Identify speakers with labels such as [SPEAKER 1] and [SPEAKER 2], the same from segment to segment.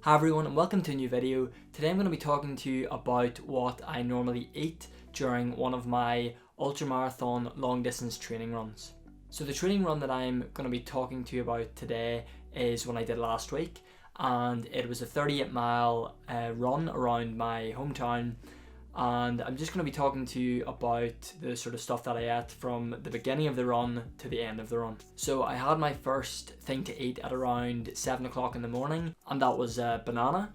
[SPEAKER 1] Hi everyone and welcome to a new video. Today I'm going to be talking to you about what I normally eat during one of my ultramarathon long distance training runs. So the training run that I'm going to be talking to you about today is one I did last week, and it was a 38-mile run around my hometown, and I'm just going to be talking to you about the sort of stuff that I ate from the beginning of the run to the end of the run. So I had my first thing to eat at around 7 o'clock in the morning, and that was a banana.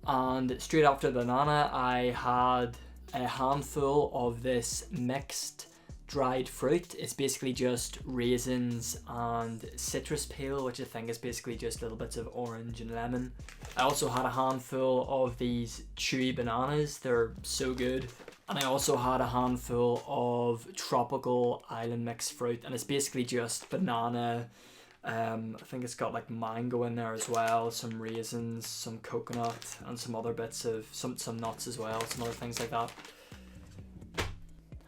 [SPEAKER 1] And straight after the banana I had a handful of this mixed dried fruit. It's basically just raisins and citrus peel, which I think is basically just little bits of orange and lemon. I also had a handful of these Chewy Bananas, they're so good. And I also had a handful of tropical island mixed fruit, and it's basically just banana, I think it's got like mango in there as well, some raisins, some coconut, and some other bits of some nuts as well, some other things like that.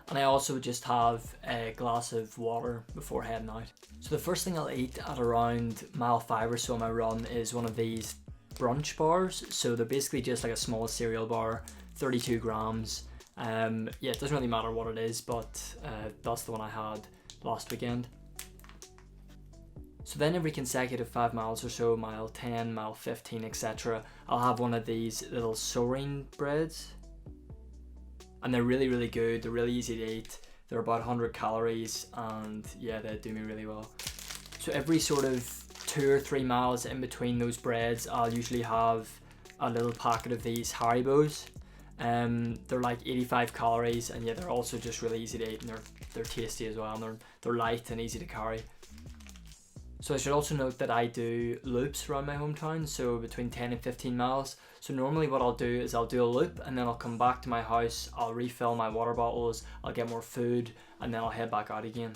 [SPEAKER 1] And I also just have a glass of water before heading out. So the first thing I'll eat at around mile 5 or so on my run is one of these brunch bars. So they're basically just like a small cereal bar, 32 grams. Yeah, it doesn't really matter what it is, but that's the one I had last weekend. So then every consecutive 5 miles or so, mile 10, mile 15, etc., I'll have one of these little soaring breads. And they're really, really good. They're really easy to eat. They're about 100 calories, and yeah, they do me really well. So every sort of 2 or 3 miles in between those breads, I'll usually have a little packet of these Haribos. They're like 85 calories, and yeah, they're also just really easy to eat, and they're tasty as well, and they're light and easy to carry. So I should also note that I do loops around my hometown, so between 10 and 15 miles. So normally what I'll do is I'll do a loop, and then I'll come back to my house, I'll refill my water bottles, I'll get more food, and then I'll head back out again.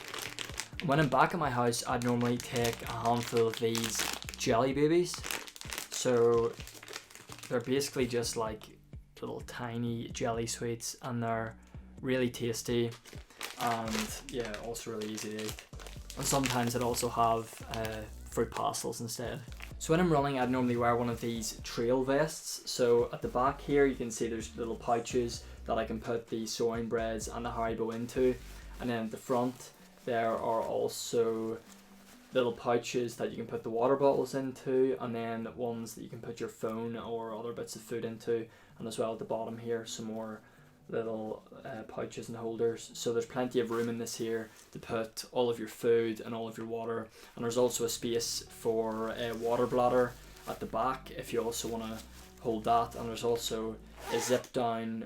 [SPEAKER 1] When I'm back at my house, I'd normally take a handful of these jelly babies. So they're basically just like little tiny jelly sweets, and they're really tasty, and yeah, also really easy to eat. And sometimes I'd also have fruit pastels instead. So when I'm running, I'd normally wear one of these trail vests. So at the back here, you can see there's little pouches that I can put the soaring breads and the Haribo into. And then at the front, there are also little pouches that you can put the water bottles into, and then ones that you can put your phone or other bits of food into. And as well at the bottom here, some more little pouches and holders. So there's plenty of room in this here to put all of your food and all of your water, and there's also a space for a water bladder at the back if you also want to hold that, and there's also a zip down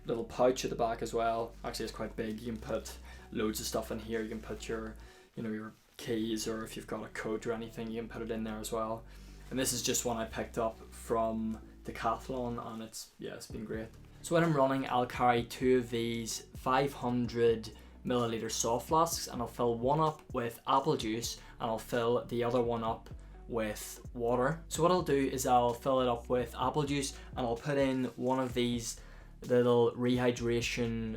[SPEAKER 1] little pouch at the back as well. Actually, it's quite big. You can put loads of stuff in here. You can put your your keys, or if you've got a coat or anything, you can put it in there as well. And this is just one I picked up from Decathlon, and it's been great. So when I'm running, I'll carry 2 of these 500 milliliter soft flasks, and I'll fill one up with apple juice, and I'll fill the other one up with water. So what I'll do is I'll fill it up with apple juice, and I'll put in one of these little Rehydration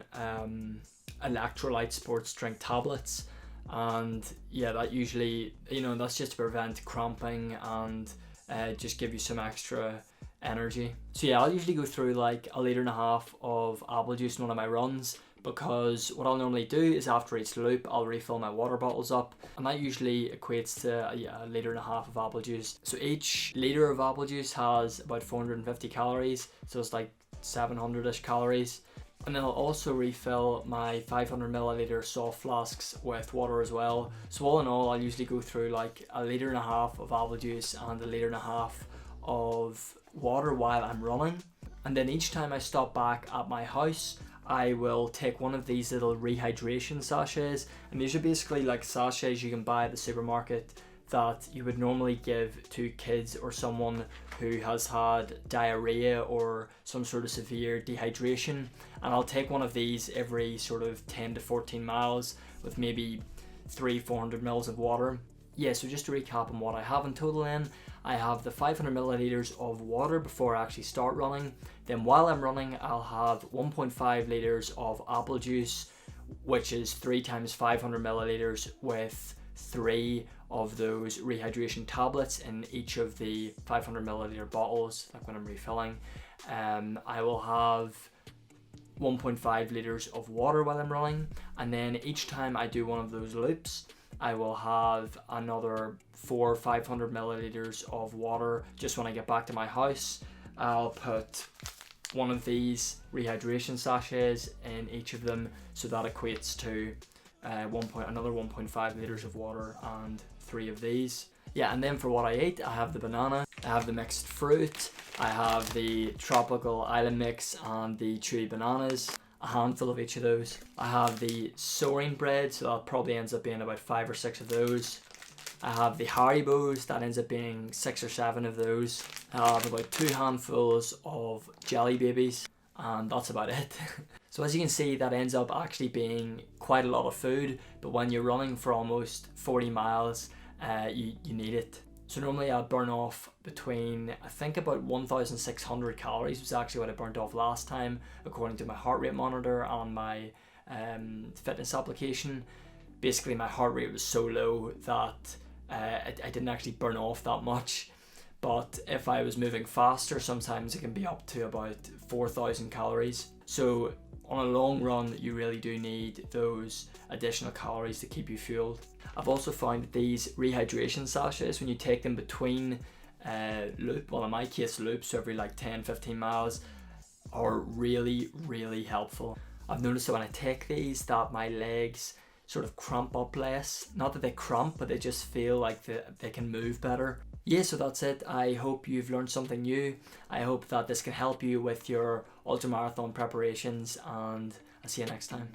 [SPEAKER 1] Electrolyte sports drink tablets, and yeah, that usually, that's just to prevent cramping and just give you some extra energy. So yeah, I'll usually go through like 1.5 liters of apple juice in one of my runs, because what I'll normally do is after each loop I'll refill my water bottles up, and that usually equates to 1.5 liters of apple juice. So each liter of apple juice has about 450 calories, so it's like 700-ish calories. And then I'll also refill my 500 milliliter soft flasks with water as well. So all in all, I'll usually go through like 1.5 liters of apple juice and 1.5 liters of water while I'm running. And then each time I stop back at my house, I will take one of these little rehydration sachets, and these are basically like sachets you can buy at the supermarket that you would normally give to kids or someone who has had diarrhea or some sort of severe dehydration. And I'll take one of these every sort of 10 to 14 miles with maybe 300-400 mils of water. Yeah, so just to recap on what I have in total then, I have the 500 milliliters of water before I actually start running. Then while I'm running, I'll have 1.5 liters of apple juice, which is 3 times 500 milliliters with 3 of those rehydration tablets in each of the 500 milliliter bottles, like when I'm refilling. I will have 1.5 liters of water while I'm running, and then each time I do one of those loops, I will have another 500 milliliters of water. Just when I get back to my house, I'll put one of these rehydration sachets in each of them, so that equates to another 1.5 liters of water and 3 of these. Yeah, and then for what I eat, I have the banana, I have the mixed fruit, I have the tropical island mix and the Chewy Bananas, a handful of each of those. I have the soaring bread, so that probably ends up being about 5 or 6 of those. I have the Haribos, that ends up being 6 or 7 of those. I have about 2 handfuls of jelly babies, and that's about it. So as you can see, that ends up actually being quite a lot of food, but when you're running for almost 40 miles, you need it. So normally I burn off between, I think about 1,600 calories was actually what I burnt off last time, according to my heart rate monitor and my fitness application. Basically my heart rate was so low that I didn't actually burn off that much. But if I was moving faster, sometimes it can be up to about 4,000 calories. So on a long run, you really do need those additional calories to keep you fueled. I've also found that these rehydration sachets, when you take them between loop, well in my case loops, so every like 10-15 miles, are really, really helpful. I've noticed that when I take these, that my legs sort of cramp up less. Not that they cramp, but they just feel like they can move better. Yeah, so that's it. I hope you've learned something new. I hope that this can help you with your ultramarathon preparations, and I'll see you next time.